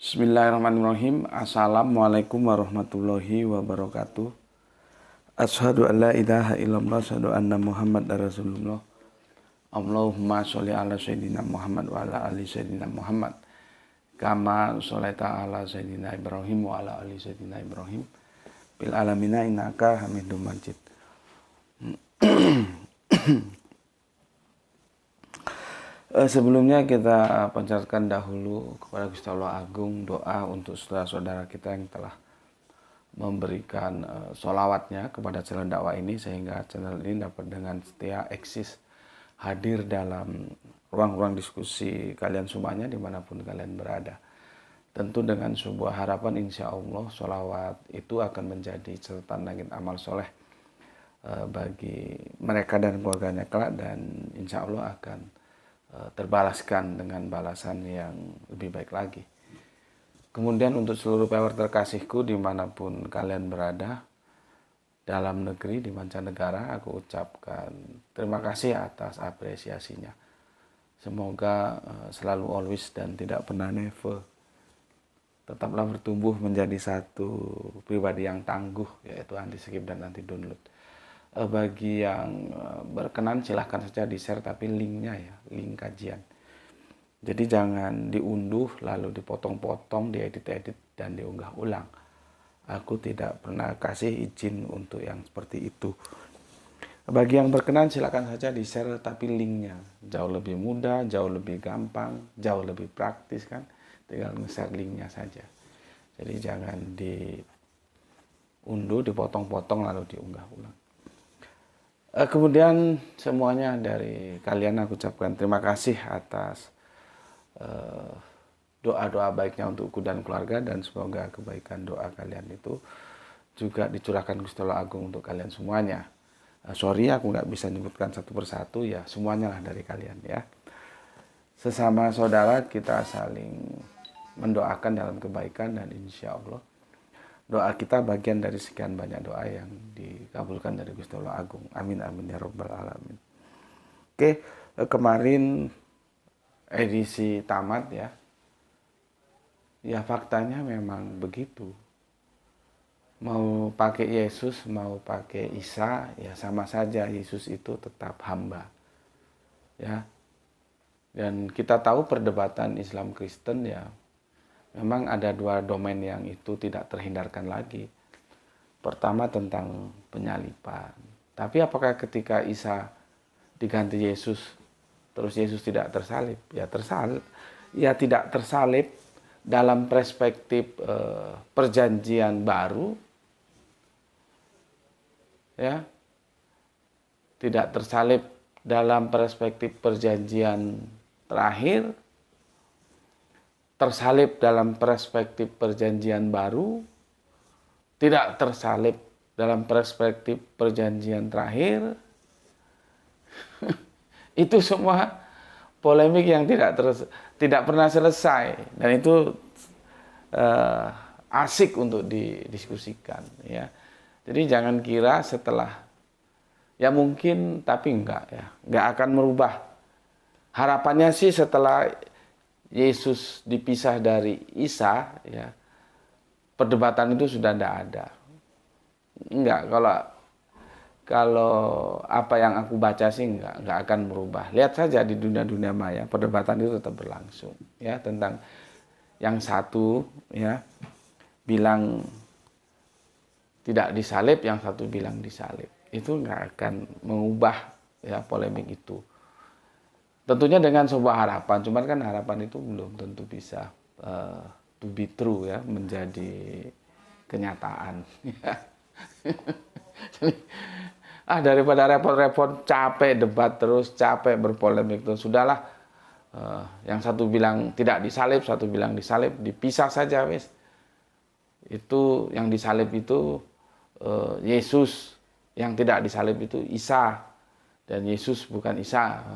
Bismillahirrahmanirrahim. Assalamualaikum warahmatullahi wabarakatuh. Asyhadu an la ilaha illallah, asyhadu anna Muhammad Rasulullah. Allahumma sholli ala sayyidina Muhammad wa ala ali sayyidina Muhammad. Kama sholaita ala sayyidina Ibrahim wa ala ali sayyidina Ibrahim. Bil alamina innaka Hamidum Majid. Sebelumnya kita panjatkan dahulu kepada Gusti Allah Agung doa untuk saudara-saudara kita yang telah memberikan sholawatnya kepada channel dakwah ini, sehingga channel ini dapat dengan setia eksis hadir dalam ruang-ruang diskusi kalian semuanya dimanapun kalian berada. Tentu dengan sebuah harapan insya Allah sholawat itu akan menjadi catatan langit amal soleh bagi mereka dan keluarganya kelak, dan insya Allah akan terbalaskan dengan balasan yang lebih baik lagi. Kemudian untuk seluruh power terkasihku dimanapun kalian berada, dalam negeri, di mancanegara, aku ucapkan terima kasih atas apresiasinya. Semoga selalu always dan tidak pernah never tetaplah bertumbuh menjadi satu pribadi yang tangguh, yaitu anti skip dan anti download. Bagi yang berkenan silahkan saja di share, tapi linknya ya, link kajian. Jadi jangan diunduh lalu dipotong-potong, diedit-edit dan diunggah ulang. Aku tidak pernah kasih izin untuk yang seperti itu. Bagi yang berkenan silahkan saja di share, tapi linknya jauh lebih mudah, jauh lebih gampang, jauh lebih praktis kan. Tinggal nge-share linknya saja. Jadi jangan diunduh, dipotong-potong lalu diunggah ulang. Kemudian semuanya dari kalian aku ucapkan terima kasih atas doa-doa baiknya untukku dan keluarga, dan semoga kebaikan doa kalian itu juga dicurahkan Gusti Allah Agung untuk kalian semuanya. Sorry aku nggak bisa menyebutkan satu persatu, ya semuanya lah dari kalian ya. Sesama saudara kita saling mendoakan dalam kebaikan, dan insya Allah doa kita bagian dari sekian banyak doa yang dikabulkan dari Gusti Allah Agung. Amin amin ya rabbal alamin. Oke, kemarin edisi tamat ya. Ya faktanya memang begitu. Mau pakai Yesus, mau pakai Isa, ya sama saja Yesus itu tetap hamba. Ya. Dan kita tahu perdebatan Islam Kristen ya, memang ada dua domain yang itu tidak terhindarkan lagi. Pertama tentang penyaliban. Tapi apakah ketika Isa diganti Yesus, terus Yesus tidak tersalib? Ya tersalib. Ya tidak tersalib dalam perspektif perjanjian baru. Ya. Tidak tersalib dalam perspektif perjanjian terakhir. Tersalib dalam perspektif perjanjian baru, tidak tersalib dalam perspektif perjanjian terakhir. Itu semua polemik yang tidak pernah selesai, dan itu asik untuk didiskusikan ya. Jadi jangan kira setelah ya mungkin, tapi enggak ya, enggak akan merubah. Harapannya sih setelah Yesus dipisah dari Isa, ya, perdebatan itu sudah tidak ada. Enggak, kalau apa yang aku baca sih enggak akan merubah. Lihat saja di dunia maya, perdebatan itu tetap berlangsung, ya, tentang yang satu, ya, bilang tidak disalib, yang satu bilang disalib. Itu enggak akan mengubah ya polemik itu. Tentunya dengan sebuah harapan, cuman kan harapan itu belum tentu bisa to be true ya, menjadi kenyataan. Daripada repot-repot, capek debat terus, capek berpolemik terus, sudahlah. Yang satu bilang tidak disalib, satu bilang disalib, dipisah saja wes. Itu yang disalib itu Yesus, yang tidak disalib itu Isa, dan Yesus bukan Isa.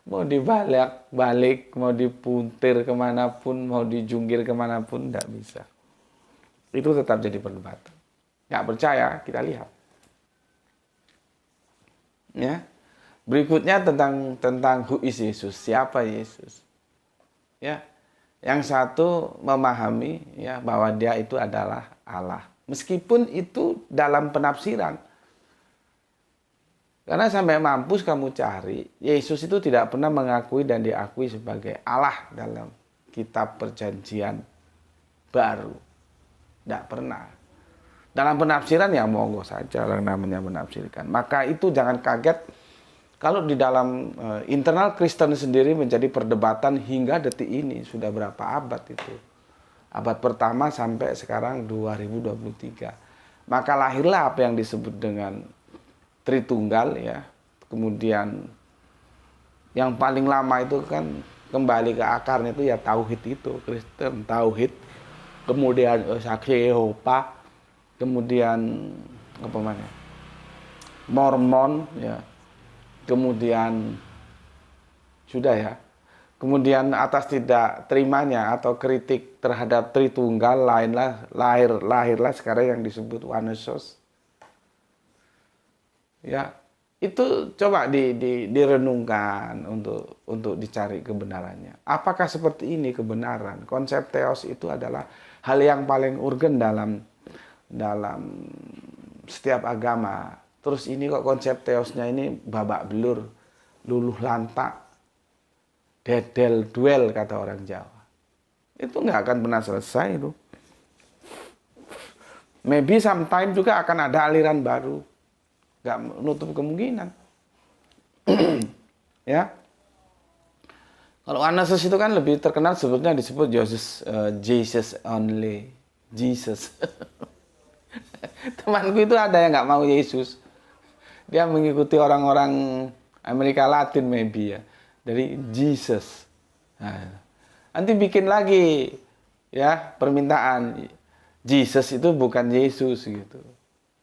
Mau dibalik, mau dipuntir kemanapun, mau dijungkir kemanapun, tidak bisa. Itu tetap jadi perdebatan. Nggak percaya, kita lihat. Ya, Berikutnya tentang who is Yesus, siapa Yesus. Ya. Yang satu memahami ya bahwa dia itu adalah Allah. Meskipun itu dalam penafsiran. Karena sampai mampus kamu cari, Yesus itu tidak pernah mengakui dan diakui sebagai Allah dalam kitab perjanjian baru. Tidak pernah. Dalam penafsiran ya monggo saja yang namanya menafsirkan. Maka itu jangan kaget kalau di dalam internal Kristen sendiri menjadi perdebatan hingga detik ini. Sudah berapa abad itu? Abad pertama sampai sekarang 2023. Maka lahirlah apa yang disebut dengan Tritunggal ya. Kemudian yang paling lama itu kan kembali ke akarnya itu ya tauhid itu. Kristen tauhid. Kemudian saksi Yehova. Kemudian apa namanya? Mormon ya. Kemudian sudah ya. Kemudian atas tidak terimanya atau kritik terhadap Tritunggal lahirlah sekarang yang disebut Onesos. Ya, itu coba direnungkan untuk dicari kebenarannya. Apakah seperti ini kebenaran? Konsep teos itu adalah hal yang paling urgen dalam setiap agama. Terus ini kok konsep teosnya ini babak belur, luluh lantak, dedel duel kata orang Jawa. Itu nggak akan pernah selesai itu. Maybe sometime juga akan ada aliran baru. Nggak menutup kemungkinan. Ya. Kalau Anasus itu kan lebih terkenal sebetulnya disebut Jesus only. Jesus. Temanku itu ada yang nggak mau Yesus. Dia mengikuti orang-orang Amerika Latin maybe ya. Dari Jesus. Nah, nanti bikin lagi ya permintaan. Jesus itu bukan Yesus gitu.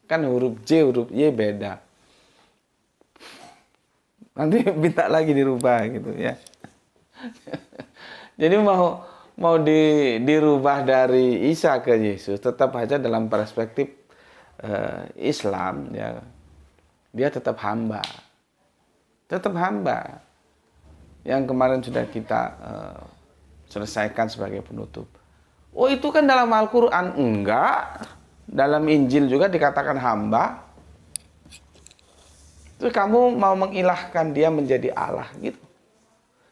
Kan huruf J, huruf Y beda. Nanti minta lagi dirubah gitu ya. Jadi mau dirubah dari Isa ke Yesus tetap aja dalam perspektif Islam ya. Dia tetap hamba. Tetap hamba. Yang kemarin sudah kita selesaikan sebagai penutup. Oh itu kan dalam Al-Quran. Enggak. Dalam Injil juga dikatakan hamba. Terus kamu mau mengilahkan dia menjadi Allah gitu.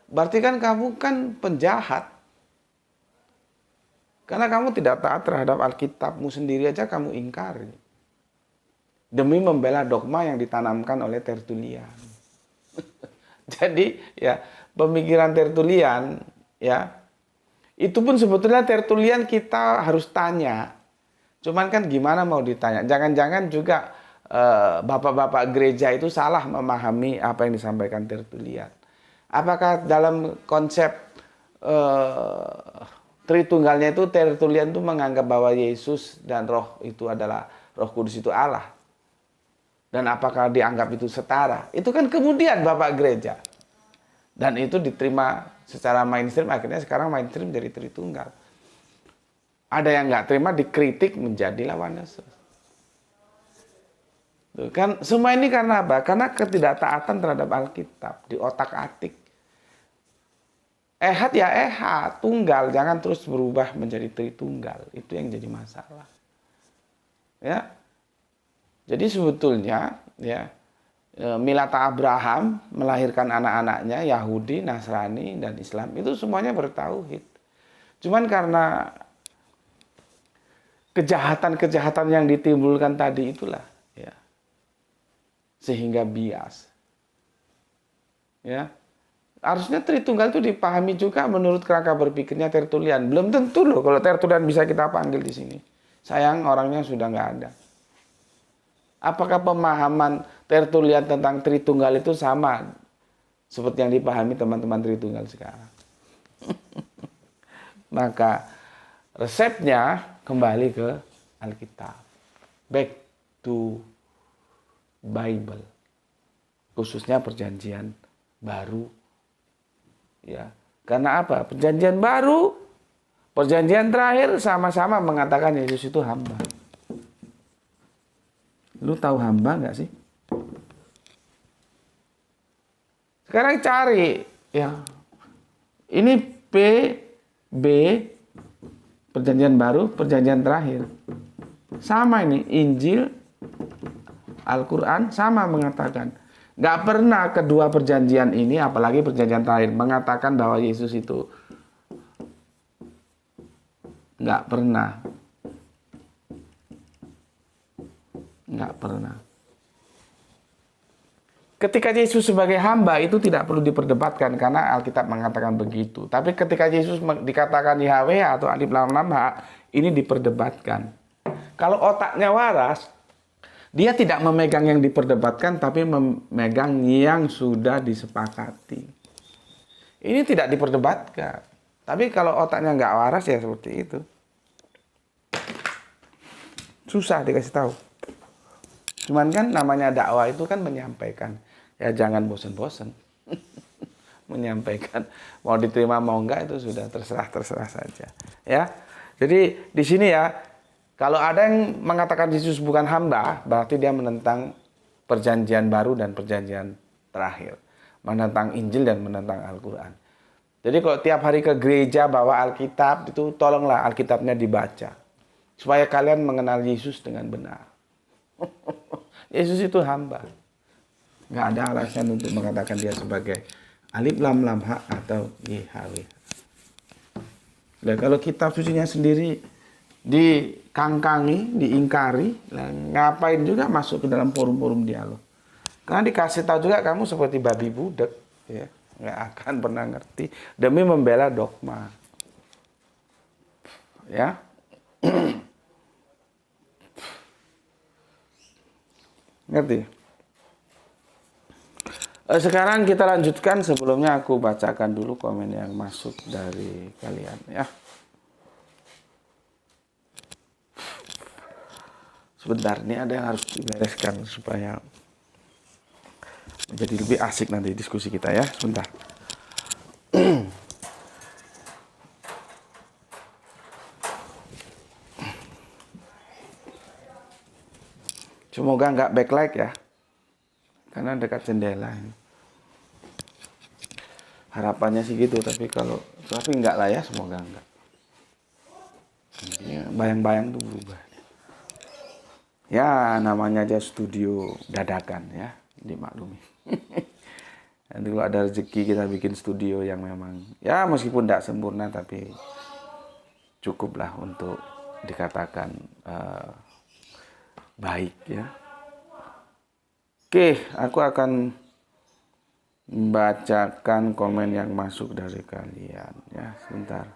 Berarti kan kamu kan penjahat. Karena kamu tidak taat terhadap Alkitabmu sendiri aja kamu ingkari. Demi membela dogma yang ditanamkan oleh Tertullian. Jadi ya pemikiran Tertullian ya itu pun sebetulnya Tertullian kita harus tanya. Cuman kan gimana mau ditanya? Jangan-jangan juga bapak-bapak gereja itu salah memahami apa yang disampaikan Tertullian. Apakah dalam konsep Tritunggalnya itu Tertullian itu menganggap bahwa Yesus dan Roh itu adalah Roh Kudus itu Allah? Dan apakah dianggap itu setara? Itu kan kemudian Bapak Gereja. Dan itu diterima secara mainstream, akhirnya sekarang mainstream jadi Tritunggal. Ada yang nggak terima, dikritik menjadi lawan Yesus. Kan semua ini karena apa? Karena ketidaktaatan terhadap Alkitab, di otak-atik. Ehad ya ehad, tunggal, jangan terus berubah menjadi Tritunggal. Itu yang jadi masalah. Ya. Jadi sebetulnya ya milata Abraham melahirkan anak-anaknya Yahudi, Nasrani dan Islam itu semuanya bertauhid. Cuman karena kejahatan-kejahatan yang ditimbulkan tadi itulah ya sehingga bias. Ya. Harusnya Tritunggal itu dipahami juga menurut kerangka berpikirnya Tertullian. Belum tentu loh kalau Tertullian bisa kita panggil di sini. Sayang orangnya sudah nggak ada. Apakah pemahaman Tertullian tentang Tritunggal itu sama seperti yang dipahami teman-teman Tritunggal sekarang? Maka resepnya kembali ke Alkitab. Back to Bible. Khususnya perjanjian baru. Ya. Karena apa? Perjanjian baru, perjanjian terakhir sama-sama mengatakan Yesus itu hamba. Lu tahu hamba nggak sih? Sekarang cari ya. Ini B, perjanjian baru, perjanjian terakhir. Sama ini, Injil, Al-Quran sama mengatakan. Nggak pernah kedua perjanjian ini, apalagi perjanjian terakhir, mengatakan bahwa Yesus itu. Nggak pernah. Nggak pernah. Ketika Yesus sebagai hamba itu tidak perlu diperdebatkan karena Alkitab mengatakan begitu. Tapi ketika Yesus dikatakan Yahweh atau Alif Lam Lam Ha, ini diperdebatkan. Kalau otaknya waras, dia tidak memegang yang diperdebatkan, tapi memegang yang sudah disepakati. Ini tidak diperdebatkan. Tapi kalau otaknya nggak waras ya seperti itu. Susah dikasih tahu. Cuman kan namanya dakwah itu kan menyampaikan. Ya jangan bosan-bosan. Menyampaikan. Mau diterima mau enggak itu sudah terserah saja. Ya. Jadi di sini ya, kalau ada yang mengatakan Yesus bukan hamba, berarti dia menentang perjanjian baru dan perjanjian terakhir. Menentang Injil dan menentang Al-Quran. Jadi kalau tiap hari ke gereja bawa Alkitab, itu tolonglah Alkitabnya dibaca. Supaya kalian mengenal Yesus dengan benar. Yesus itu hamba. Nggak ada alasan untuk mengatakan dia sebagai Alif Lam Lam Ha atau Yahweh. Dan kalau kitab sucinya sendiri dikangkangi, diingkari, ngapain juga masuk ke dalam forum-forum dialog. Karena dikasih tahu juga kamu seperti babi budek, ya, nggak akan pernah ngerti demi membela dogma. Ya. Ngerti? Sekarang kita lanjutkan, sebelumnya aku bacakan dulu komen yang masuk dari kalian ya. Sebentar, ini ada yang harus dibereskan supaya menjadi lebih asik nanti diskusi kita ya. Sebentar. Semoga nggak backlight ya. Karena dekat jendela ini. Harapannya sih gitu, tapi enggak lah ya, semoga enggak. Ya, bayang-bayang tuh berubah. Ya, namanya aja studio dadakan ya, dimaklumi. Nanti kalau ada rezeki kita bikin studio yang memang, ya meskipun tidak sempurna, tapi cukuplah untuk dikatakan baik ya. Oke, aku akan membacakan komen yang masuk dari kalian ya, sebentar.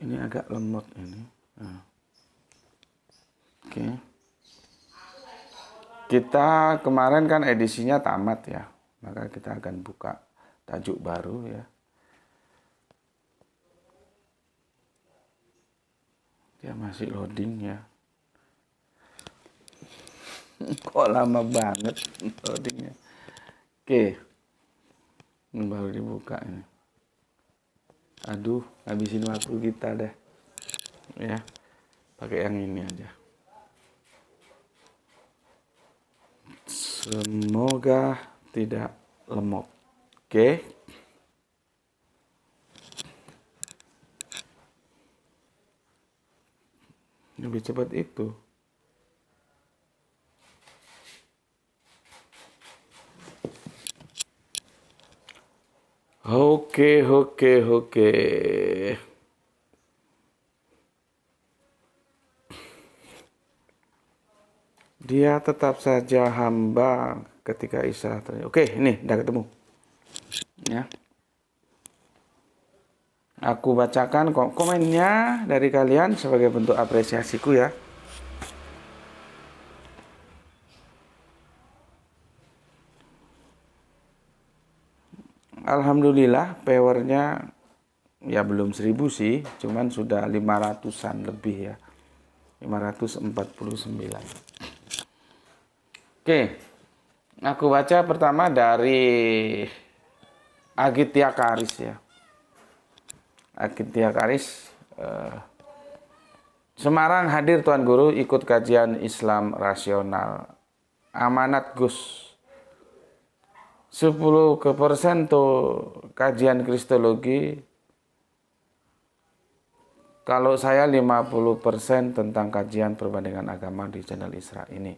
Ini agak lemot ini. Nah. Oke. Kita kemarin kan edisinya tamat ya, maka kita akan buka tajuk baru ya. Dia masih loading ya. Kok lama banget loadingnya. Oke. Ini baru dibuka ini. Aduh, habisin waktu kita deh. Ya. Pakai yang ini aja. Semoga tidak lemot. Oke. Lebih cepat itu. Oke. Dia tetap saja hamba ketika Isa terjadi. Oke, ini udah ketemu. Ya. Aku bacakan komennya dari kalian sebagai bentuk apresiasiku ya. Alhamdulillah powernya ya belum 1000 sih, cuman sudah 500-an lebih ya. 549. Oke. Aku baca pertama dari Agitya Karis ya. Agitya Karis, Semarang hadir Tuan Guru ikut kajian Islam rasional amanat Gus. 10% tuh kajian kristologi. Kalau saya 50% tentang kajian perbandingan agama di channel Isra ini.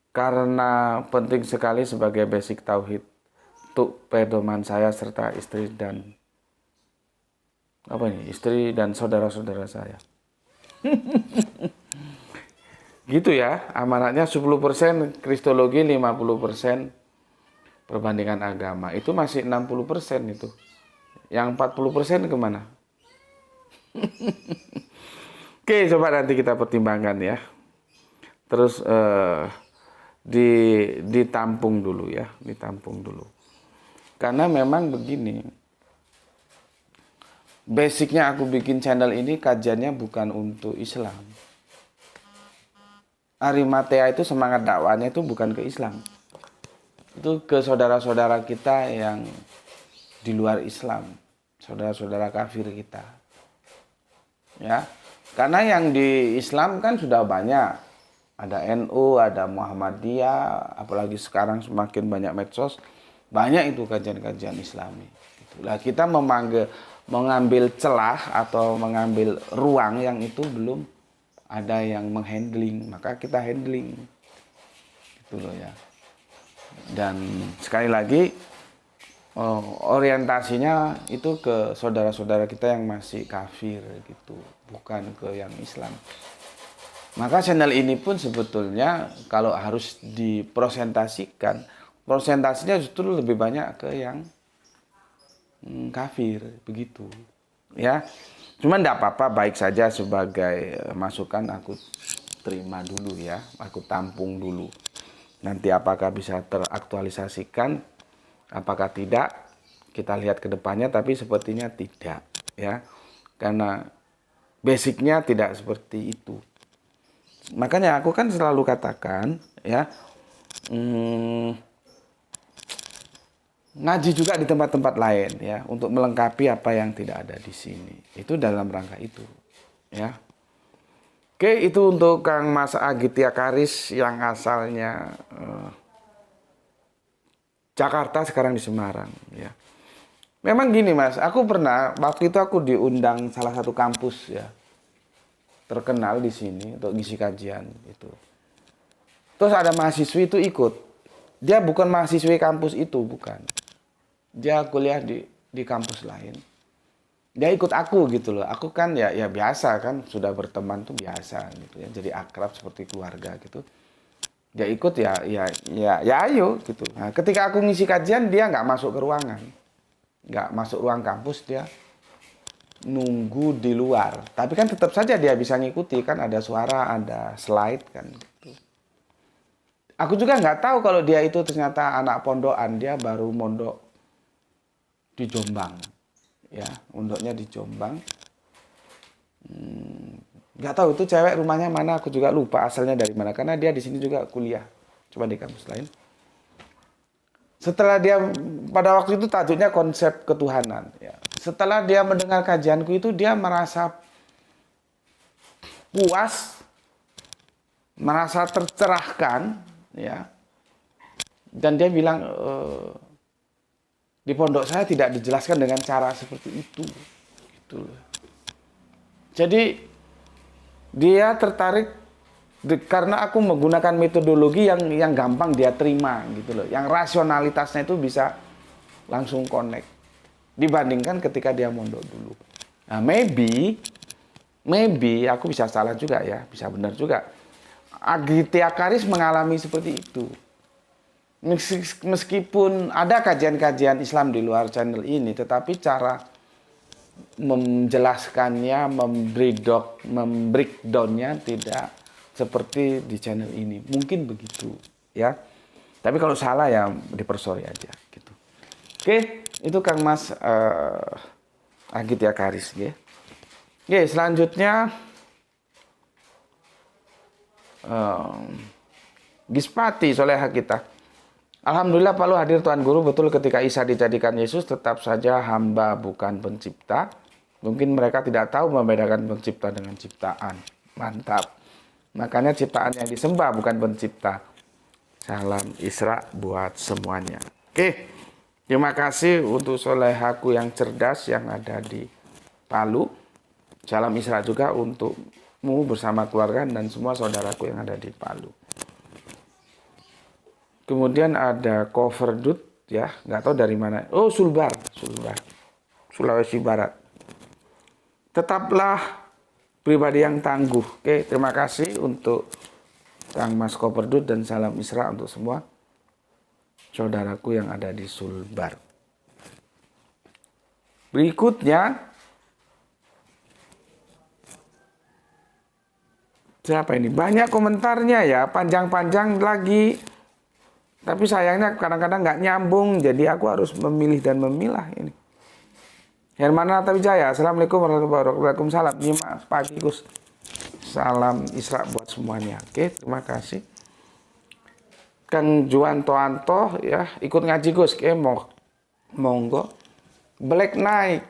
Karena penting sekali sebagai basic tauhid untuk pedoman saya serta istri dan saudara-saudara saya. Gitu ya, amanatnya 10% kristologi, 50% perbandingan agama. Itu masih 60% itu. Yang 40% kemana? Oke, coba nanti kita pertimbangkan ya. Terus ditampung dulu ya, ditampung dulu. Karena memang begini, basicnya aku bikin channel ini kajiannya bukan untuk Islam. Arimatea itu semangat dakwahnya itu bukan ke Islam. Itu ke saudara-saudara kita yang di luar Islam, saudara-saudara kafir kita. Ya, karena yang di Islam kan sudah banyak, ada NU, ada Muhammadiyah, apalagi sekarang semakin banyak medsos, banyak itu kajian-kajian Islami. Itulah kita mengambil celah atau mengambil ruang yang itu belum ada yang menghandling, maka kita handling, gitu loh ya. Dan sekali lagi orientasinya itu ke saudara-saudara kita yang masih kafir gitu, bukan ke yang Islam. Maka channel ini pun sebetulnya kalau harus dipresentasikan, prosentasinya justru lebih banyak ke yang kafir begitu. Ya, cuman tidak apa-apa, baik saja sebagai masukan aku terima dulu ya, aku tampung dulu. Nanti apakah bisa teraktualisasikan, apakah tidak, kita lihat ke depannya, tapi sepertinya tidak ya. Karena basicnya tidak seperti itu. Makanya aku kan selalu katakan ya, ngaji juga di tempat-tempat lain ya, untuk melengkapi apa yang tidak ada di sini. Itu dalam rangka itu ya. Oke, itu untuk Kang Mas Agitya Karis yang asalnya Jakarta, sekarang di Semarang ya. Memang gini Mas, aku pernah waktu itu aku diundang salah satu kampus ya terkenal di sini untuk ngisi kajian itu. Terus ada mahasiswi itu ikut. Dia bukan mahasiswi kampus itu, bukan. Dia kuliah di kampus lain. Dia ikut aku gitu loh. Aku kan ya biasa kan, sudah berteman tuh biasa gitu ya. Jadi akrab seperti keluarga gitu. Dia ikut ya ayo gitu. Nah, ketika aku ngisi kajian dia nggak masuk ke ruangan. Nggak masuk ruang kampus, dia nunggu di luar. Tapi kan tetap saja dia bisa ngikuti, kan ada suara, ada slide kan gitu. Aku juga nggak tahu kalau dia itu ternyata anak pondokan, dia baru mondok di Jombang. Ya, mondoknya di Jombang. Nggak tahu itu cewek rumahnya mana, aku juga lupa asalnya dari mana, karena dia di sini juga kuliah, coba di kampus lain. Setelah dia pada waktu itu tajuknya konsep ketuhanan. Ya. Setelah dia mendengar kajianku itu dia merasa puas, merasa tercerahkan, ya. Dan dia bilang di pondok saya tidak dijelaskan dengan cara seperti itu. Gitu. Jadi dia tertarik karena aku menggunakan metodologi yang gampang dia terima gitu loh. Yang rasionalitasnya itu bisa langsung connect dibandingkan ketika dia mondok dulu. Nah, maybe aku bisa salah juga ya, bisa benar juga. Agitya Karis mengalami seperti itu. Meskipun ada kajian-kajian Islam di luar channel ini, tetapi cara menjelaskannya, membreakdownnya tidak seperti di channel ini. Mungkin begitu ya. Tapi kalau salah ya dipersori aja gitu. Oke, itu Kang Mas Agitya Karis ya. Oke, selanjutnya Gispati Soleha kita. Alhamdulillah Pak Lu hadir Tuan Guru. Betul, ketika Isa dijadikan Yesus tetap saja hamba bukan pencipta. Mungkin mereka tidak tahu membedakan pencipta dengan ciptaan. Mantap. Makanya ciptaan yang disembah bukan pencipta. Salam Isra buat semuanya. Oke, terima kasih untuk solehaku yang cerdas yang ada di Palu. Salam Isra juga untukmu bersama keluarga dan semua saudaraku yang ada di Palu. Kemudian ada cover dut ya, nggak tahu dari mana. Oh, Sulbar, Sulawesi Barat. Tetaplah pribadi yang tangguh. Oke, terima kasih untuk Kang Mas Koperdut dan salam Isra untuk semua saudaraku yang ada di Sulbar. Berikutnya, siapa ini? Banyak komentarnya ya, panjang-panjang lagi. Tapi sayangnya kadang-kadang nggak nyambung, jadi aku harus memilih dan memilah ini. Hermana Wijaya, Assalamualaikum warahmatullahi wabarakatuh. Waalaikumsalam. Nyimak pagi Gus. Salam Isra buat semuanya. Oke, terima kasih. Kang Juanto Anto ya, ikut ngaji Gus. Oke, monggo. Black Knight.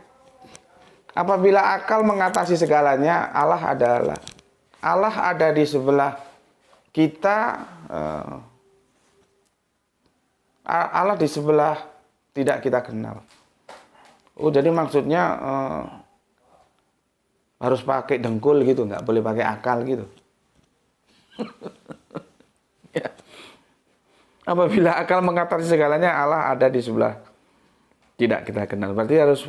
Apabila akal mengatasi segalanya, Allah ada di sebelah kita. Allah di sebelah tidak kita kenal. Oh, jadi maksudnya harus pakai dengkul gitu, nggak boleh pakai akal gitu. Ya. Apabila akal mengatasi segalanya, Allah ada di sebelah tidak kita kenal. Berarti harus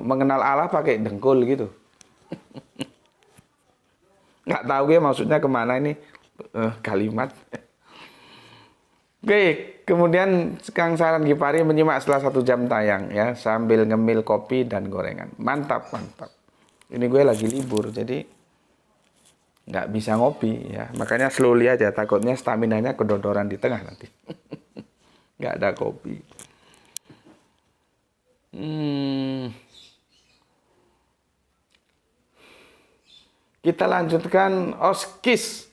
mengenal Allah pakai dengkul gitu. Nggak tahu ya maksudnya kemana ini kalimat. Oke, kemudian Kang Saran Gipari menyimak setelah 1 jam tayang ya, sambil ngemil kopi dan gorengan. Mantap, mantap. Ini gue lagi libur, jadi nggak bisa ngopi ya. Makanya slowly aja, takutnya staminanya kedodoran di tengah nanti. Nggak ada kopi. Kita lanjutkan Oskis.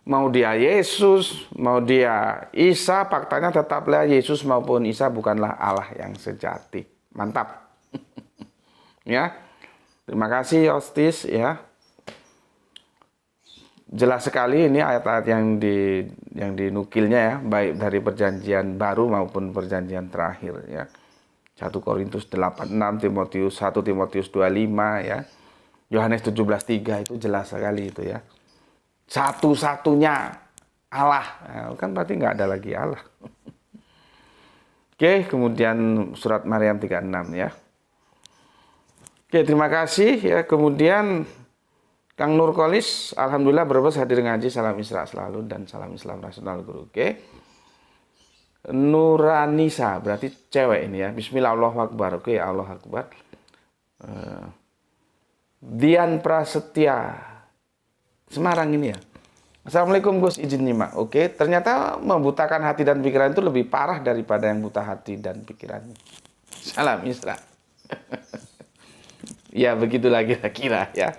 Mau dia Yesus, mau dia Isa, faktanya tetaplah Yesus maupun Isa bukanlah Allah yang sejati. Mantap. Ya. Terima kasih Ostis ya. Jelas sekali ini ayat-ayat yang dinukilnya ya, baik dari perjanjian baru maupun perjanjian terakhir ya. 1 Korintus 8:6, Timotius 1 Timotius 2:5 ya. Yohanes 17:3 itu jelas sekali itu ya. Satu-satunya Allah. Nah, kan berarti nggak ada lagi Allah. Oke, kemudian surat Maryam 3:6 ya. Oke, terima kasih ya. Kemudian Kang Nurkolis, alhamdulillah Brebes hadir ngaji, salam Isra selalu dan salam Islam rasional guru. Oke. Nuranisa, berarti cewek ini ya. Bismillah Allahu Akbar. Oke, Allah Akbar. Dian Prasetya, Semarang ini ya. Assalamualaikum Gus, izin nyimak. Oke, ternyata membutakan hati dan pikiran itu lebih parah daripada yang buta hati dan pikirannya. Salam Isra. Ya begitulah kira-kira ya.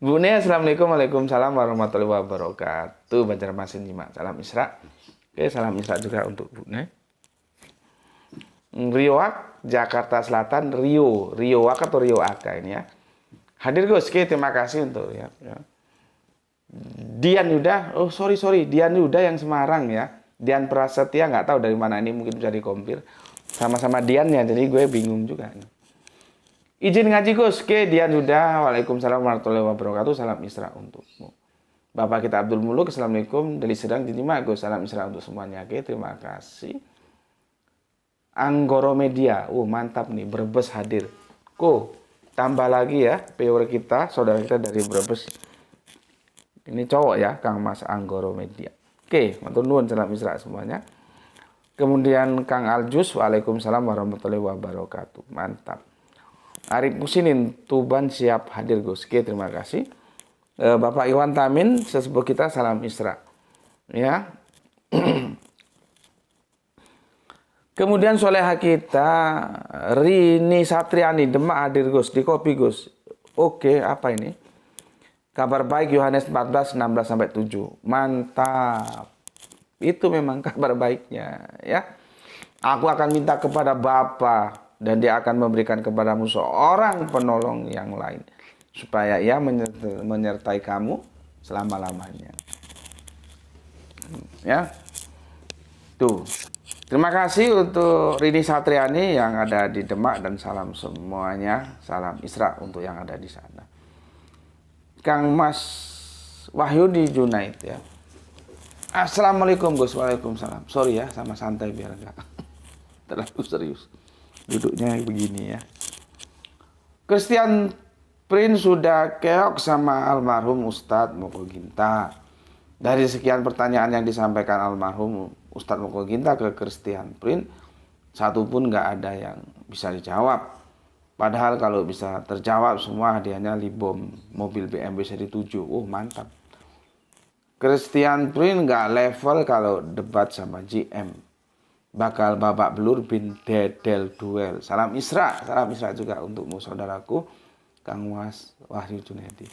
Bu Nia, Assalamualaikum, Waalaikumsalam warahmatullahi wabarakatuh. Banjarmasin nyimak, salam Isra. Oke, salam Isra juga untuk Bu Nia. Rioak, Jakarta Selatan, Rioak atau Rioak ini ya. Hadir Gus, oke, terima kasih untuk ya. Dian Yuda, oh sorry, Dian Yuda yang Semarang ya. Dian Prasetya, nggak tahu dari mana ini, mungkin bisa dikompil. Sama-sama Dian ya, jadi gue bingung juga. Izin ngaji Gus, oke, Dian Yuda, Waalaikumsalam warahmatullahi wabarakatuh, salam Isra untukmu. Bapak kita Abdul Muluk, Assalamualaikum, dari Sedang dinyimak Gus, salam Isra untuk semuanya, oke, terima kasih. Anggoro Media, mantap nih, Brebes hadir. Tambah lagi ya, viewer kita, saudara kita dari Brebes. Ini cowok ya, Kang Mas Anggoro Media. Oke, matur nuwun, salam Isra semuanya. Kemudian Kang Aljus, Waalaikumsalam warahmatullahi wabarakatuh. Mantap. Arif Musinin, Tuban siap hadir Gus. Oke, terima kasih. Bapak Iwan Tamin, sesepuh kita, salam Isra. Ya. Kemudian soleha kita, Rini Satriani, Demak hadir Gus, di kopi Gus. Oke, apa ini? Kabar baik Yohanes 14:16-7. Mantap. Itu memang kabar baiknya ya. Aku akan minta kepada Bapa dan Dia akan memberikan kepadamu seorang penolong yang lain supaya Ia menyertai kamu selama-lamanya. Ya. Tuh. Terima kasih untuk Rini Satriani yang ada di Demak dan salam semuanya. Salam Isra untuk yang ada di sana. Kang Mas Wahyudi Junaid ya. Assalamualaikum Gus. Waalaikumsalam. Sorry ya sama santai biar enggak terlalu serius. Duduknya begini ya. Christian Prince sudah keok sama almarhum Ustadz Moko Ginta. Dari sekian pertanyaan yang disampaikan almarhum Ustadz Moko Ginta ke Christian Prince, satu pun nggak ada yang bisa dijawab. Padahal kalau bisa terjawab semua hadiahnya Libom mobil BMW seri 7. Mantap. Christian Prince nggak level kalau debat sama GM. Bakal babak belur bin dedel duel. Salam Isra juga untukmu saudaraku Kang Mas Wahyu Junedi.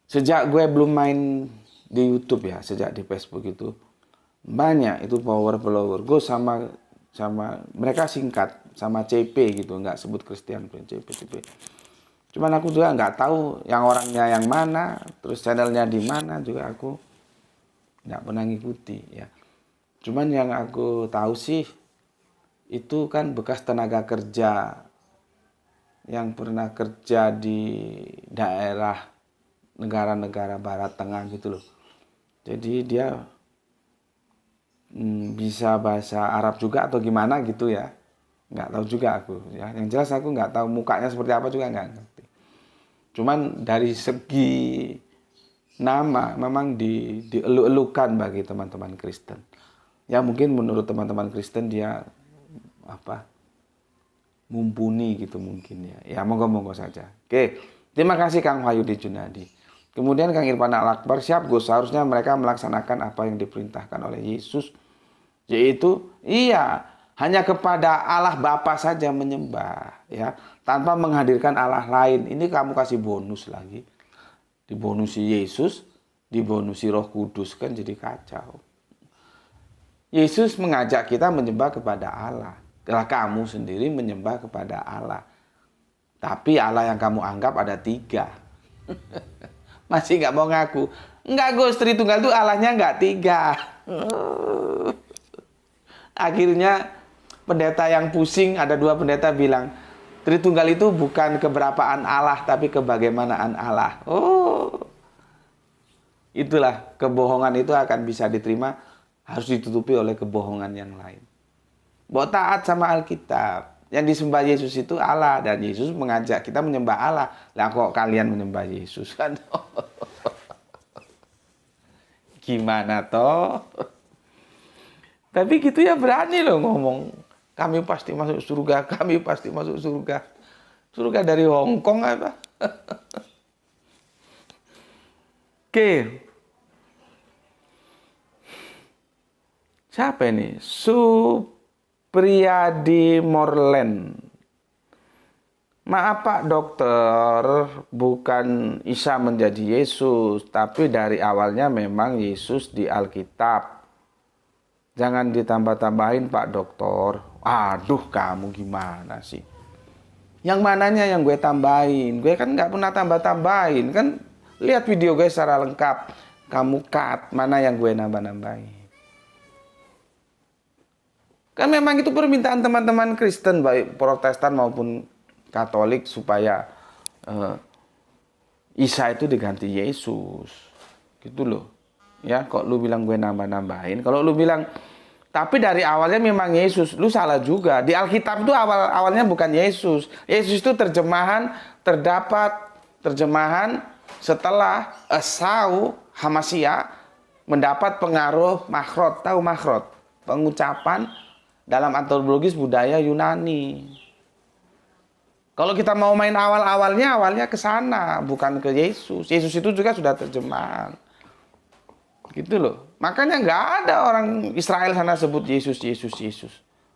Sejak gue belum main di YouTube ya, sejak di Facebook itu banyak itu follower gue sama mereka singkat sama CP gitu, nggak sebut Christian Prince CP. Cuman aku juga nggak tahu yang orangnya yang mana, terus channelnya di mana juga aku nggak pernah ngikuti ya. Cuman yang aku tahu sih itu kan bekas tenaga kerja yang pernah kerja di daerah negara-negara barat tengah gitu loh. Jadi dia bisa bahasa Arab juga atau gimana gitu ya. Nggak tahu juga aku ya. Yang jelas aku nggak tahu mukanya seperti apa juga nggak ngerti. Cuman dari segi nama memang dielu-elukan bagi teman-teman Kristen. Ya mungkin menurut teman-teman Kristen dia mumpuni gitu mungkin ya. Ya monggo-monggo saja. Oke, terima kasih Kang Wahyudi Junadi. Kemudian Kang Irfan Al-Akbar, siap Gus, seharusnya mereka melaksanakan apa yang diperintahkan oleh Yesus. Yaitu, hanya kepada Allah Bapa saja menyembah. Ya, tanpa menghadirkan Allah lain. Ini kamu kasih bonus lagi. Dibonusi Yesus, dibonusi Roh Kudus, kan jadi kacau. Yesus mengajak kita menyembah kepada Allah. Kalau kamu sendiri menyembah kepada Allah. Tapi Allah yang kamu anggap ada 3. Masih nggak mau ngaku. Enggak Gus, Tritunggal itu Allahnya nggak 3. Akhirnya pendeta yang pusing, ada 2 pendeta bilang, Tritunggal itu bukan keberapaan Allah, tapi kebagaimanaan Allah. Itulah, kebohongan itu akan bisa diterima, harus ditutupi oleh kebohongan yang lain. Bahwa taat sama Alkitab. Yang disembah Yesus itu Allah, dan Yesus mengajak kita menyembah Allah. Lah kok kalian menyembah Yesus kan? Gimana toh? Tapi gitu ya berani loh ngomong. Kami pasti masuk surga, kami pasti masuk surga. Surga dari Hongkong apa? Oke. Siapa ini? Supriyadi Morlen. Maaf Pak Dokter, bukan Isa menjadi Yesus, tapi dari awalnya memang Yesus di Alkitab. Jangan ditambah-tambahin Pak Dokter. Aduh kamu gimana sih? Yang mananya yang gue tambahin? Gue kan nggak pernah tambah-tambahin. Kan lihat video gue secara lengkap. Kamu cut, mana yang gue nambah-nambahin. Kan memang itu permintaan teman-teman Kristen, baik Protestan maupun Katolik, supaya Isa itu diganti Yesus. Gitu loh. Ya, kok lu bilang gue nambah-nambahin. Kalau lu bilang, tapi dari awalnya memang Yesus, lu salah juga. Di Alkitab itu awalnya bukan Yesus. Yesus itu terdapat terjemahan setelah Esau Hamasya mendapat pengaruh Makhrot. Tahu Makhrot? Pengucapan dalam antropologis budaya Yunani. Kalau kita mau main awalnya ke sana, bukan ke Yesus. Yesus itu juga sudah terjemahan. Gitu loh. Makanya nggak ada orang Israel sana sebut Yesus.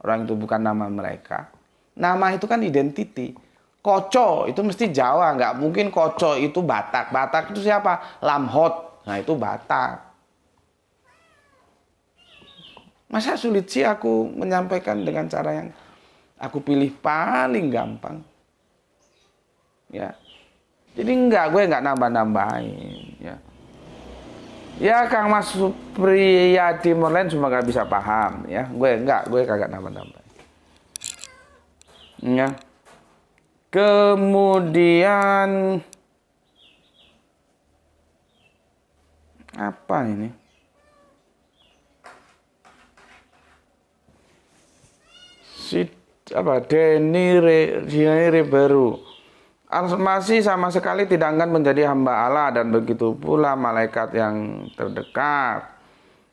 Orang itu bukan nama mereka. Nama itu kan identity. Koco itu mesti Jawa, nggak mungkin Koco itu Batak. Batak itu siapa? Lamhot. Nah itu Batak. Masa sulit sih aku menyampaikan dengan cara yang aku pilih paling gampang. Ya. Jadi gue nggak nambah-nambahin ya. Ya Kang Mas Supriyadi Morlen cuma gak bisa paham ya. Gue kagak nambah-nambah. Ya. Kemudian apa ini? Denny Riberu. Masih sama sekali tidak akan menjadi hamba Allah, dan begitu pula malaikat yang terdekat,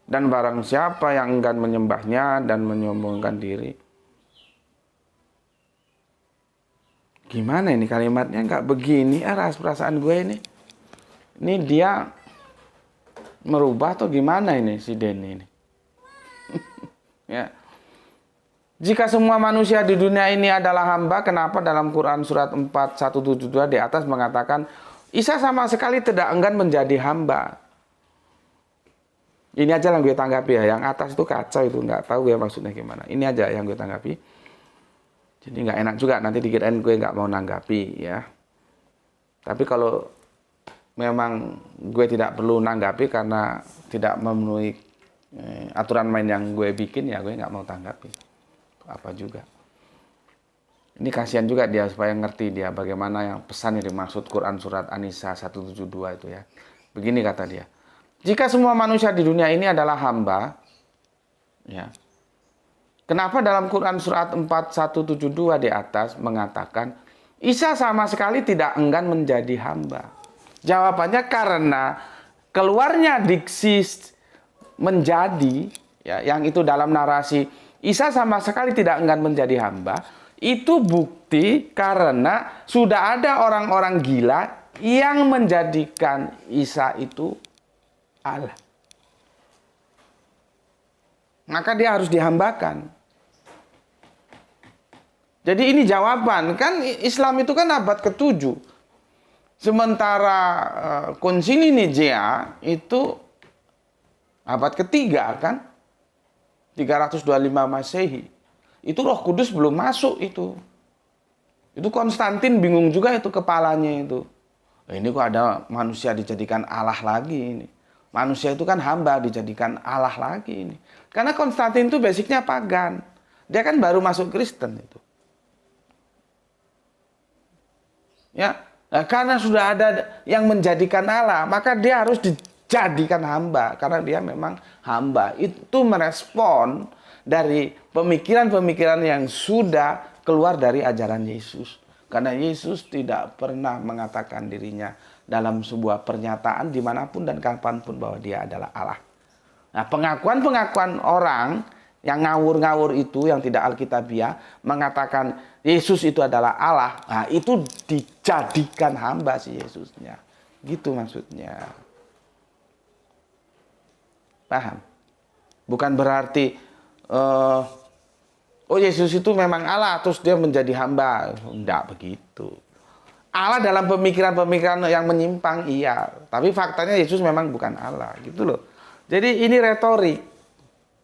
dan barang siapa yang enggan menyembahnya dan menyombongkan diri. Gimana ini kalimatnya? Nggak begini ras perasaan gue ini. Ini dia merubah atau gimana ini si Denny ini? Ya. Jika semua manusia di dunia ini adalah hamba, kenapa dalam Quran surat 4172 di atas mengatakan Isa sama sekali tidak enggan menjadi hamba? Ini aja yang gue tanggapi ya. Yang atas itu kacau, itu nggak tahu ya maksudnya gimana. Ini aja yang gue tanggapi. Jadi nggak enak juga nanti dikirain gue nggak mau nanggapi ya. Tapi kalau memang gue tidak perlu nanggapi karena tidak memenuhi aturan main yang gue bikin, ya gue nggak mau tanggapi apa juga. Ini kasihan juga dia supaya ngerti dia bagaimana yang pesan yang dimaksud Quran surat An-Nisa 172 itu ya. Begini kata dia. Jika semua manusia di dunia ini adalah hamba, ya. Kenapa dalam Quran surat 4172 di atas mengatakan Isa sama sekali tidak enggan menjadi hamba? Jawabannya karena keluarnya diksi menjadi, ya, yang itu dalam narasi Isa sama sekali tidak enggan menjadi hamba, itu bukti karena sudah ada orang-orang gila yang menjadikan Isa itu Allah. Maka dia harus dihambakan. Jadi ini jawaban. Kan Islam itu kan abad ke-7. Sementara Konsili Nicea itu abad ke-3 kan. 325 Masehi. Itu Roh Kudus belum masuk itu. Itu Konstantin bingung juga itu kepalanya itu. Ini kok ada manusia dijadikan Allah lagi ini. Manusia itu kan hamba dijadikan Allah lagi ini. Karena Konstantin itu basicnya pagan. Dia kan baru masuk Kristen itu. Ya, nah, karena sudah ada yang menjadikan Allah, maka dia harus dijadikan hamba karena dia memang hamba. Itu merespon dari pemikiran-pemikiran yang sudah keluar dari ajaran Yesus. Karena Yesus tidak pernah mengatakan dirinya dalam sebuah pernyataan dimanapun dan kapanpun bahwa dia adalah Allah. Nah, pengakuan-pengakuan orang yang ngawur-ngawur itu, yang tidak alkitabiah, mengatakan Yesus itu adalah Allah. Nah, itu dijadikan hamba si Yesusnya. Gitu maksudnya. Paham? Bukan berarti oh Yesus itu memang Allah terus dia menjadi hamba. Enggak begitu. Allah dalam pemikiran-pemikiran yang menyimpang iya, tapi faktanya Yesus memang bukan Allah, gitu loh. Jadi ini retorik,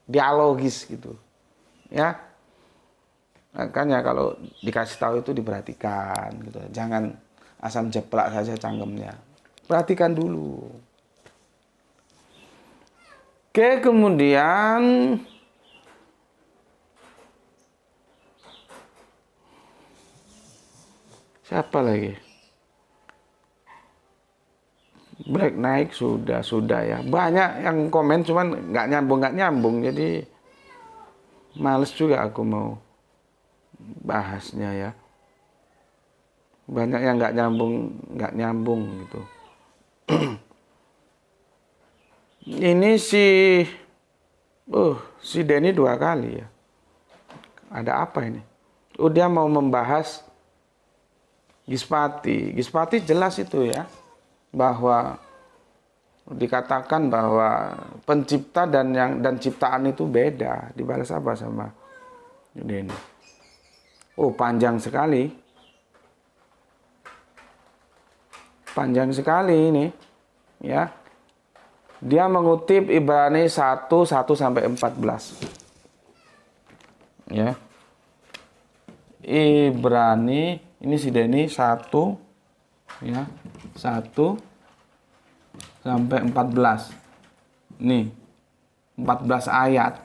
dialogis gitu. Ya. Makanya kalau dikasih tahu itu diperhatikan gitu. Jangan asam jeplak saja canggemnya. Perhatikan dulu. Oke, kemudian siapa lagi? Black naik sudah ya. Banyak yang komen cuman nggak nyambung. Jadi males juga aku mau bahasnya ya. Banyak yang nggak nyambung gitu. Ini si Denny 2 kali ya. Ada apa ini? Dia mau membahas Gispati. Gispati jelas itu ya, bahwa dikatakan bahwa pencipta dan ciptaan itu beda. Dibalas apa sama Denny? Panjang sekali. Panjang sekali ini. Ya. Dia mengutip Ibrani 1:1-14. Ya. Ibrani ini si Denny 1 ya. 1-14. Nih, 14 ayat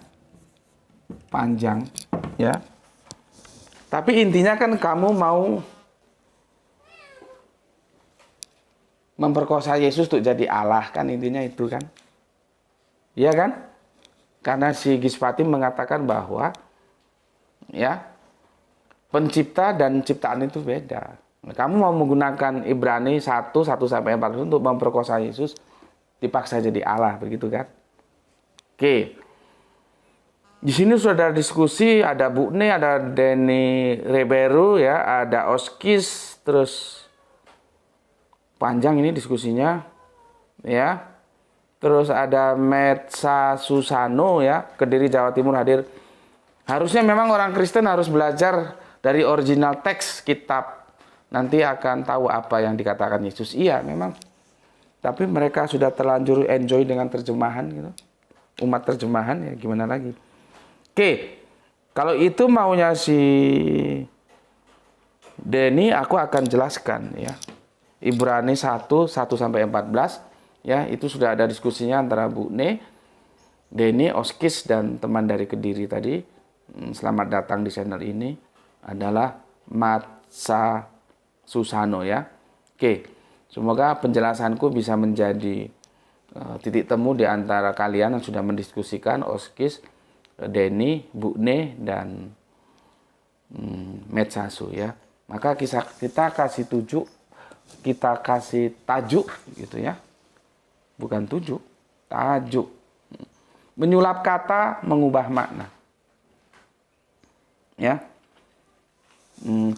panjang ya. Tapi intinya kan kamu mau memperkosa Yesus untuk jadi Allah, kan intinya itu kan. Iya kan? Karena si Gispati mengatakan bahwa ya, pencipta dan ciptaan itu beda. Kamu mau menggunakan Ibrani 1:1-4 untuk memperkosa Yesus, dipaksa jadi Allah, begitu kan? Oke. Di sini sudah ada diskusi, ada Bukne, ada Denny Reberu ya, ada Oskis, terus panjang ini diskusinya ya. Terus ada Metsa Susano ya, Kediri Jawa Timur hadir. Harusnya memang orang Kristen harus belajar dari original teks kitab. Nanti akan tahu apa yang dikatakan Yesus. Iya, memang. Tapi mereka sudah terlanjur enjoy dengan terjemahan gitu. Umat terjemahan ya, gimana lagi. Oke, kalau itu maunya si Denny, aku akan jelaskan ya. Ibrani 1:1-14 ya, itu sudah ada diskusinya antara Bu Ne, Denny, Oskis dan teman dari Kediri tadi. Selamat datang di channel ini adalah Matsa Susano ya. Oke, semoga penjelasanku bisa menjadi titik temu di antara kalian yang sudah mendiskusikan, Oskis, Denny, Bukne, dan Metsasu ya. Maka kita kasih tajuk gitu ya. Bukan tujuk, tajuk. Menyulap kata, mengubah makna. Ya.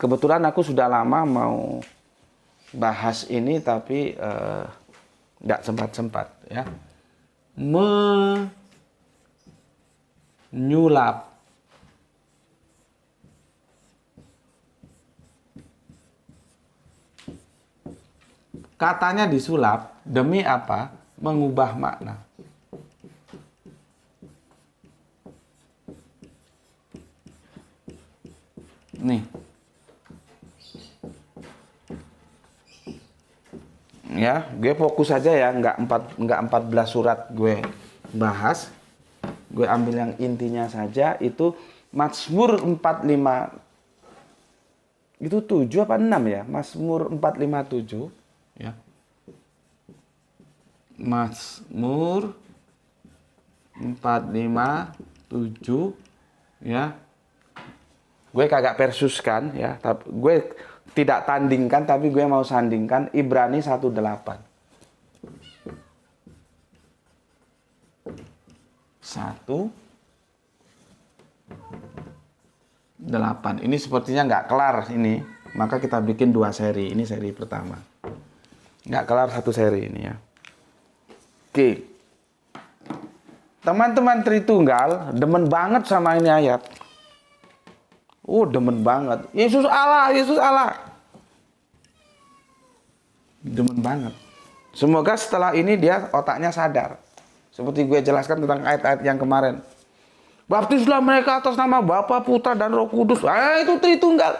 Kebetulan aku sudah lama mau bahas ini tapi tidak sempat-sempat ya. Menyulap. Katanya disulap demi apa? Mengubah makna. Nih. Ya, gue fokus aja ya, nggak 14 surat gue bahas. Gue ambil yang intinya saja, itu Mazmur 45. Itu 7 apa 6 ya? Mazmur 457 ya. Mazmur 457 ya. Gue kagak persuskan ya, tapi gue tidak tandingkan, tapi gue mau sandingkan Ibrani 1:8. 1:8. Ini sepertinya nggak kelar ini, maka kita bikin 2 seri. Ini seri pertama. Nggak kelar 1 seri ini ya. Oke. Teman-teman Tritunggal demen banget sama ini ayat. Demen banget. Yesus Allah, Yesus Allah. Demen banget. Semoga setelah ini dia otaknya sadar. Seperti gue jelaskan tentang ayat-ayat yang kemarin. Baptislah mereka atas nama Bapa, Putra, dan Roh Kudus. Itu Tritunggal.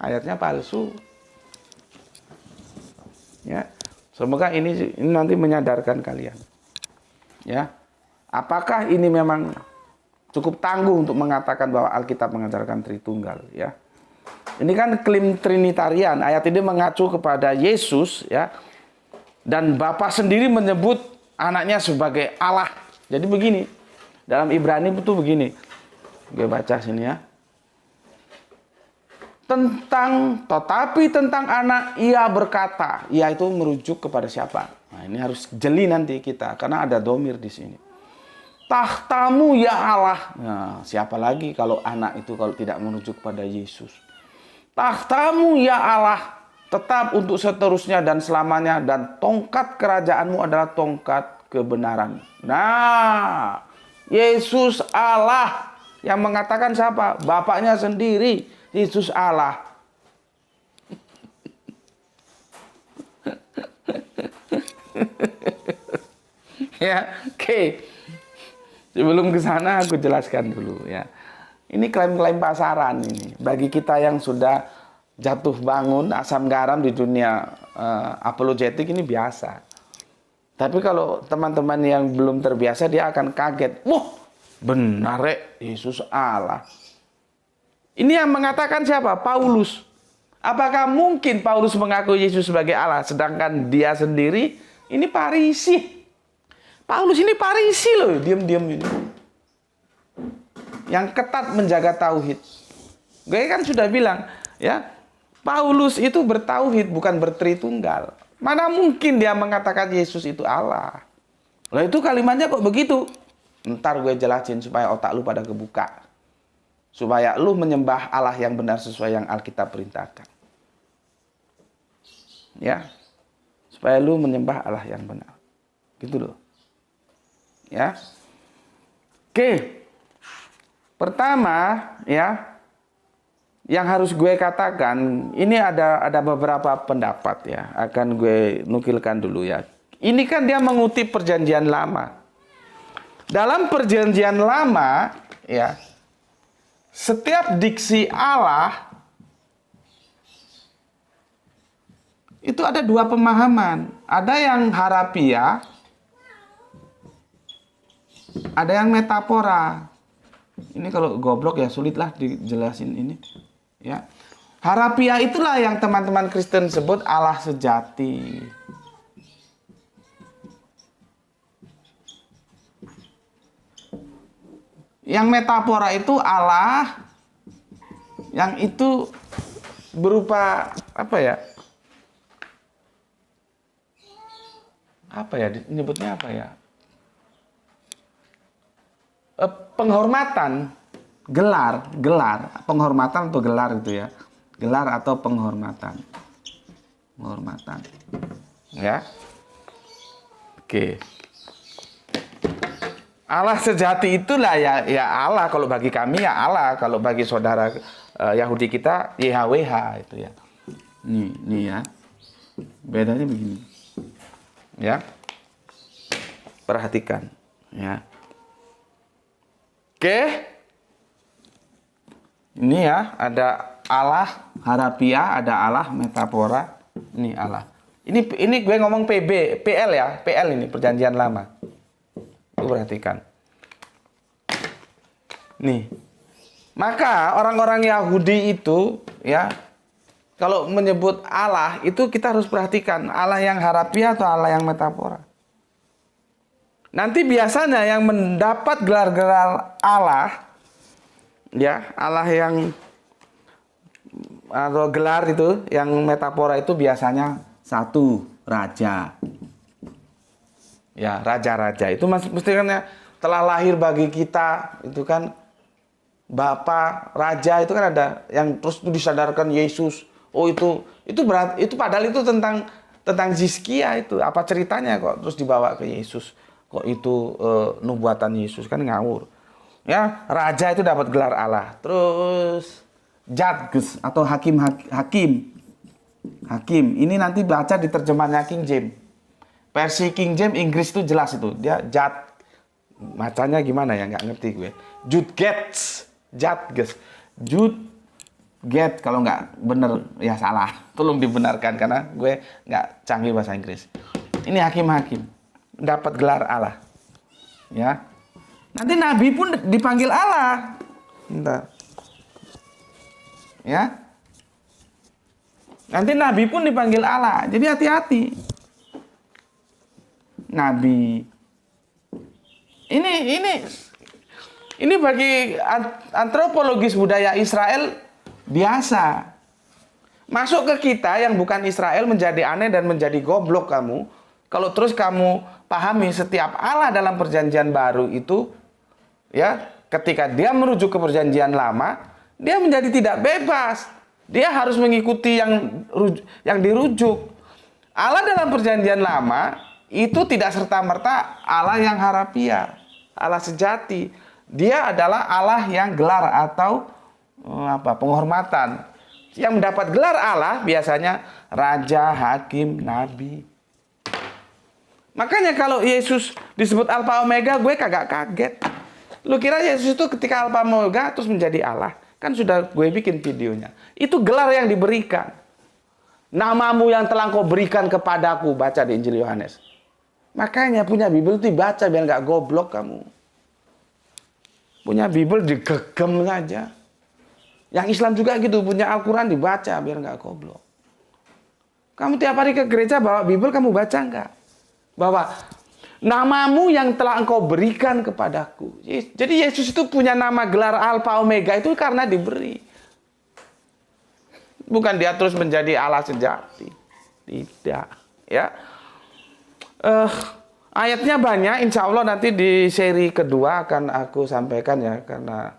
Ayatnya palsu. Ya. Semoga ini nanti menyadarkan kalian. Ya. Apakah ini memang cukup tangguh untuk mengatakan bahwa Alkitab mengajarkan Tritunggal ya. Ini kan klaim Trinitarian. Ayat ini mengacu kepada Yesus ya. Dan Bapa sendiri menyebut anaknya sebagai Allah. Jadi begini. Dalam Ibrani itu begini. Gue baca sini ya. Tetapi tentang anak ia berkata. Ia itu merujuk kepada siapa? Nah, ini harus jeli nanti kita karena ada domir di sini. Tahtamu ya Allah. Nah, siapa lagi kalau anak itu kalau tidak merujuk pada Yesus? Tahtamu ya Allah, tetap untuk seterusnya dan selamanya, dan tongkat kerajaanmu adalah tongkat kebenaran. Nah, Yesus Allah yang mengatakan siapa? Bapaknya sendiri, Yesus Allah. Ya, oke. Sebelum ke sana aku jelaskan dulu ya. Ini klaim-klaim pasaran ini. Bagi kita yang sudah jatuh bangun asam garam di dunia apologetik ini biasa. Tapi kalau teman-teman yang belum terbiasa, dia akan kaget. Wah, benar Yesus Allah. Ini yang mengatakan siapa? Paulus. Apakah mungkin Paulus mengaku Yesus sebagai Allah, sedangkan dia sendiri ini Farisi? Paulus ini Farisi loh, diam-diam ini. Yang ketat menjaga tauhid. Gue kan sudah bilang, ya, Paulus itu bertauhid, bukan bertritunggal. Mana mungkin dia mengatakan Yesus itu Allah? Lah itu kalimatnya kok begitu? Ntar gue jelasin supaya otak lu pada kebuka. Supaya lu menyembah Allah yang benar sesuai yang Alkitab perintahkan. Ya. Supaya lu menyembah Allah yang benar. Gitu loh. Ya. Oke. Pertama, ya, yang harus gue katakan, ini ada beberapa pendapat ya, akan gue nukilkan dulu ya. Ini kan dia mengutip Perjanjian Lama. Dalam Perjanjian Lama, ya, setiap diksi Allah itu ada dua pemahaman. Ada yang harafiah, ada yang metafora. Ini kalau goblok ya sulitlah dijelasin ini. Ya. Harafiah itulah yang teman-teman Kristen sebut Allah sejati. Yang metafora itu Allah yang itu berupa apa ya? Apa ya? Nyebutnya apa ya? Penghormatan, gelar, penghormatan atau gelar itu ya, gelar atau penghormatan, ya. Oke. Allah sejati itulah ya Allah, kalau bagi kami ya Allah, kalau bagi saudara Yahudi kita YHWH itu ya. Nih ya, bedanya begini, ya. Perhatikan, ya. Oke, ini ya ada Allah harafiah, ada Allah metafora. Ini Allah. Ini gue ngomong PL ya, PL ini Perjanjian Lama. Lu perhatikan. Nih, maka orang-orang Yahudi itu ya, kalau menyebut Allah itu kita harus perhatikan Allah yang harafiah atau Allah yang metafora. Nanti biasanya yang mendapat gelar-gelar Allah, ya Allah yang atau gelar itu yang metafora itu biasanya satu raja, ya raja-raja itu mesti kan ya, telah lahir bagi kita itu kan Bapa raja itu kan ada yang terus itu disadarkan Yesus. Oh itu berat, itu padahal itu tentang Zizkia itu apa ceritanya kok terus dibawa ke Yesus. Kok itu nubuatan Yesus, kan ngawur. Ya, raja itu dapat gelar Allah. Terus judges atau hakim. Ini nanti baca di terjemahannya King James. Versi King James Inggris itu jelas itu. Dia bacanya gimana ya, nggak ngerti gue. Judges. Kalau nggak bener ya salah. Tolong dibenarkan karena gue nggak canggih bahasa Inggris. Ini hakim. Dapat gelar Allah, ya. Nanti Nabi pun dipanggil Allah, bentar, ya. Nanti Nabi pun dipanggil Allah, jadi hati-hati. Nabi, ini bagi antropologis budaya Israel biasa. Masuk ke kita yang bukan Israel menjadi aneh dan menjadi goblok kamu. Kalau terus kamu pahami setiap Allah dalam perjanjian baru itu, ya, ketika dia merujuk ke perjanjian lama, dia menjadi tidak bebas. Dia harus mengikuti yang dirujuk. Allah dalam perjanjian lama itu tidak serta-merta Allah yang harafiah, Allah sejati. Dia adalah Allah yang gelar atau penghormatan. Yang mendapat gelar Allah biasanya raja, hakim, nabi. Makanya kalau Yesus disebut Alfa Omega, gue kagak kaget. Lu kira Yesus itu ketika Alfa Omega terus menjadi Allah? Kan sudah gue bikin videonya. Itu gelar yang diberikan. Namamu yang telah kau berikan kepadaku, baca di Injil Yohanes. Makanya punya Bible itu dibaca biar nggak goblok kamu. Punya Bible digegem saja. Yang Islam juga gitu, punya Al-Quran dibaca biar nggak goblok. Kamu tiap hari ke gereja bawa Bible, kamu baca nggak? Bahwa namamu yang telah engkau berikan kepadaku. Jadi Yesus itu punya nama gelar Alfa Omega itu karena diberi. Bukan dia terus menjadi Allah sejati. Tidak. Ya. Ayatnya banyak, insya Allah nanti di seri kedua akan aku sampaikan ya, karena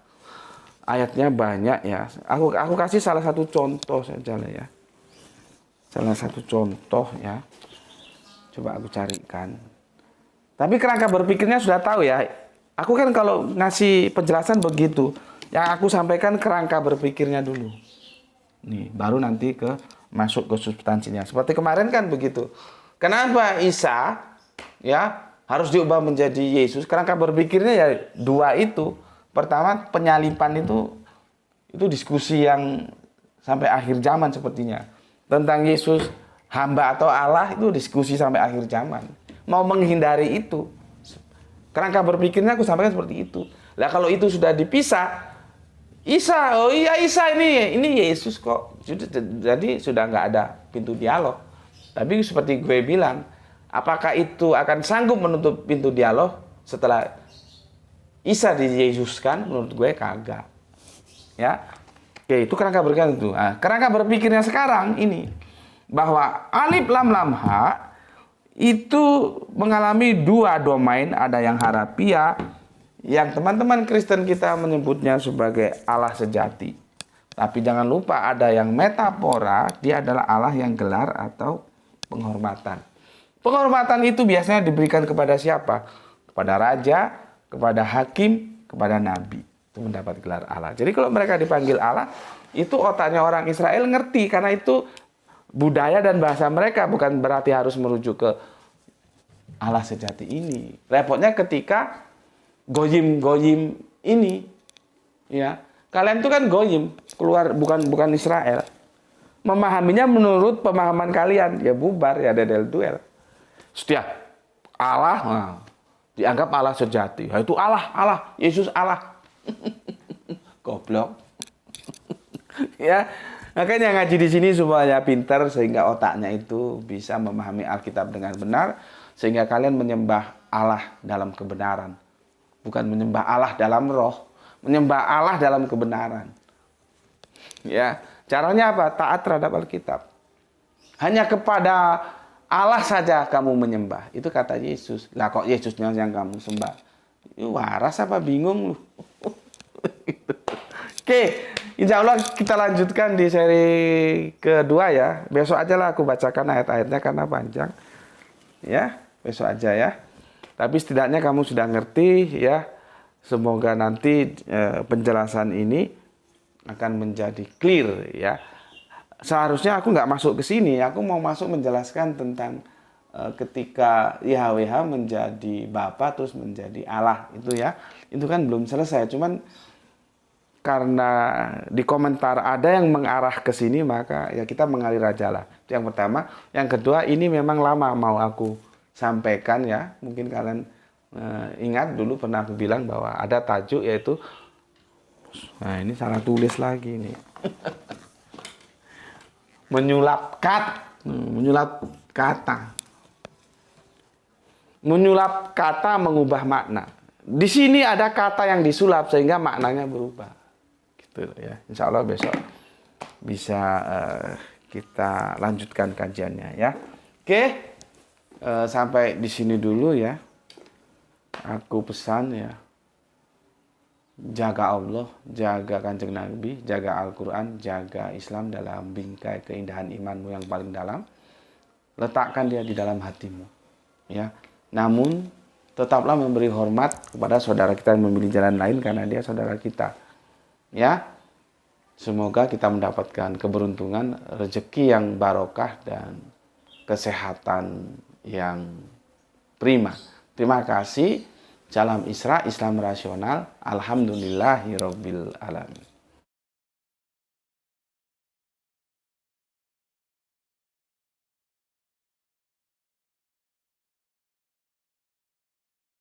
ayatnya banyak ya. Aku kasih salah satu contoh saja lah ya. Salah satu contoh ya. Coba aku carikan. Tapi kerangka berpikirnya sudah tahu ya. Aku kan kalau ngasih penjelasan begitu. Yang aku sampaikan kerangka berpikirnya dulu. Nih, baru nanti masuk ke substansinya. Seperti kemarin kan begitu. Kenapa Isa ya harus diubah menjadi Yesus? Kerangka berpikirnya ya dua itu. Pertama, penyalipan itu diskusi yang sampai akhir zaman sepertinya. Tentang Yesus hamba atau Allah itu diskusi sampai akhir zaman. Mau menghindari itu. Kerangka berpikirnya aku sampaikan seperti itu. Lah kalau itu sudah dipisah, Isa, oh iya Isa ini Yesus kok. Jadi sudah nggak ada pintu dialog. Tapi seperti gue bilang, apakah itu akan sanggup menutup pintu dialog setelah Isa di-Yesuskan? Menurut gue kagak. Ya, oke, itu kerangka berpikir itu. Nah, kerangka berpikirnya sekarang ini bahwa alif lam lam ha itu mengalami dua domain, ada yang harafiah, yang teman-teman Kristen kita menyebutnya sebagai Allah sejati. Tapi jangan lupa ada yang metafora, dia adalah Allah yang gelar atau penghormatan. Penghormatan itu biasanya diberikan kepada siapa? Kepada raja, kepada hakim, kepada nabi. Itu mendapat gelar Allah. Jadi kalau mereka dipanggil Allah, itu otaknya orang Israel ngerti, karena itu budaya dan bahasa mereka, bukan berarti harus merujuk ke Allah sejati ini. Repotnya ketika goyim ini, ya kalian itu kan goyim, keluar bukan Israel. Memahaminya menurut pemahaman kalian, ya bubar, ya dedel duel. Setiap Allah dianggap Allah sejati. Ya, itu Allah, Yesus Allah. Goblok. Ya, makanya ngaji di sini supaya pintar sehingga otaknya itu bisa memahami Alkitab dengan benar, sehingga kalian menyembah Allah dalam kebenaran. Bukan menyembah Allah dalam roh, menyembah Allah dalam kebenaran. Ya, caranya apa? Taat terhadap Alkitab. Hanya kepada Allah saja kamu menyembah. Itu kata Yesus. Lah kok Yesusnya yang kamu sembah? Waras apa bingung lu? Oke, insya Allah kita lanjutkan di seri kedua ya. Besok aja lah aku bacakan ayat-ayatnya karena panjang. Ya, besok aja ya. Tapi setidaknya kamu sudah ngerti ya. Semoga nanti penjelasan ini akan menjadi clear ya. Seharusnya aku nggak masuk ke sini. Aku mau masuk menjelaskan tentang ketika YHWH menjadi Bapa terus menjadi Allah itu ya. Itu kan belum selesai. Cuman karena di komentar ada yang mengarah ke sini, maka ya kita mengalir aja lah. Itu yang pertama. Yang kedua, ini memang lama mau aku sampaikan ya. Mungkin kalian ingat dulu pernah aku bilang bahwa ada tajuk yaitu, nah ini salah tulis lagi nih. Menyulap kata. Menyulap kata mengubah makna. Di sini ada kata yang disulap sehingga maknanya berubah. Gitu ya. Insya Allah besok bisa kita lanjutkan kajiannya ya. Oke, sampai di sini dulu ya. Aku pesan ya, jaga Allah, jaga Kanjeng Nabi, jaga Al-Quran, jaga Islam dalam bingkai keindahan imanmu yang paling dalam. Letakkan dia di dalam hatimu ya. Namun tetaplah memberi hormat kepada saudara kita yang memilih jalan lain karena dia saudara kita. Ya, semoga kita mendapatkan keberuntungan, rezeki yang barokah dan kesehatan yang prima. Terima kasih. Salam Isra, Islam rasional. Alhamdulillahirabbil alamin.